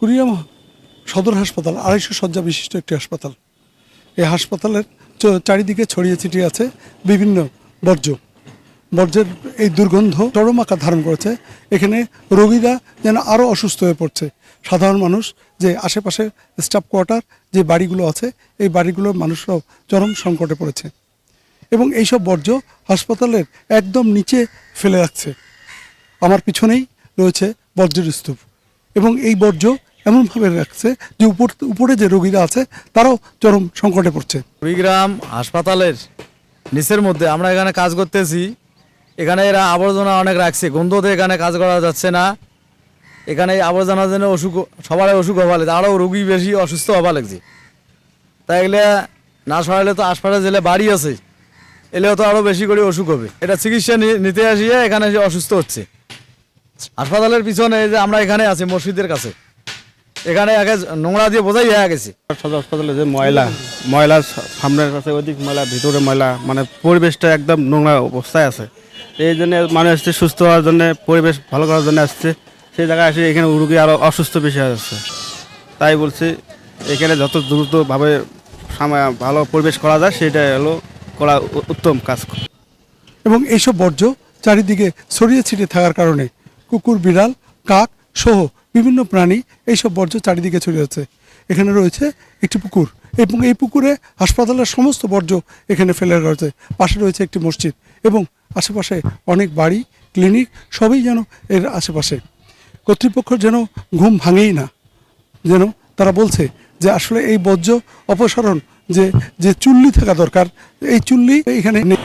কুড়িগ্রাম সদর হাসপাতাল 250 শয্যা বিশিষ্ট একটি হাসপাতাল। এই হাসপাতালের চারিদিকে ছড়িয়ে ছিটিয়ে আছে বিভিন্ন বর্জ্যের এই দুর্গন্ধ চরম আকার ধারণ করেছে। এখানে রোগীরা যেন আরও অসুস্থ হয়ে পড়ছে। সাধারণ মানুষ যে আশেপাশে স্টাফ কোয়ার্টার যে বাড়িগুলো আছে এই বাড়িগুলোর মানুষরাও চরম সংকটে পড়েছে এবং এইসব বর্জ্য হাসপাতালের একদম নিচে ফেলে রাখছে। আমার পিছনেই রয়েছে বর্জ্যের স্তূপ এবং এই বর্জ্য এমনভাবে রাখছে যে উপরে যে রোগীরা আছে তারাও চরম সংকটে পড়ছে। কুড়িগ্রাম হাসপাতালের নিচের মধ্যে আমরা এখানে কাজ করতেছি, এখানে এরা আবর্জনা অনেক রাখছে, গন্ধতে এখানে কাজ করা যাচ্ছে না। এখানে এই আবর্জনার জন্য সবার অসুখ হওয়া লাগছে, আরও রোগী বেশি অসুস্থ হওয়া লাগছে। তাই এগুলো না সরাইলে তো আশপাশে জেলে বাড়ি আছে, এলেও তো আরও বেশি করে অসুখ হবে। এটা চিকিৎসা নিতে আসিয়ে এখানে যে অসুস্থ হচ্ছে। হাসপাতালের পিছনে যে আমরা এখানে আছি মসজিদের কাছে, এখানে আগে নোংরা দিয়ে বোঝাই হয়ে গেছে। সদর হাসপাতালে যে ময়লা সামনের কাছে অধিক ময়লা, ভিতরে ময়লা, মানে পরিবেশটা একদম নোংরা অবস্থায় আছে। এই জন্য মানুষ আসছে সুস্থ হওয়ার জন্য, পরিবেশ ভালো করার জন্য আসছে। সেই জায়গায় এসে এখানে রোগী আরও অসুস্থ বেশি হয়ে যাচ্ছে। তাই বলছি এখানে যত দ্রুতভাবে ভালো পরিবেশ করা যায় সেটা হলো করা উত্তম কাজ। এবং এইসব বর্জ্য চারিদিকে ছড়িয়ে ছিটিয়ে থাকার কারণে কুকুর, বিড়াল, কাক সহ বিভিন্ন প্রাণী এইসব বর্জ্য চারিদিকে ছড়িয়ে যাচ্ছে। এখানে রয়েছে একটি পুকুর এবং এই পুকুরে হাসপাতালের সমস্ত বর্জ্য এখানে ফেলে রাখা হয়েছে। পাশে রয়েছে একটি মসজিদ এবং আশেপাশে অনেক বাড়ি, ক্লিনিক সবই যেন এর আশেপাশে। কর্তৃপক্ষ যেন ঘুম ভাঙেই না, যেন তারা বলছে যে আসলে এই বর্জ্য অপসারণ যে চুল্লি থাকা দরকার, এই চুল্লি এখানে নেই।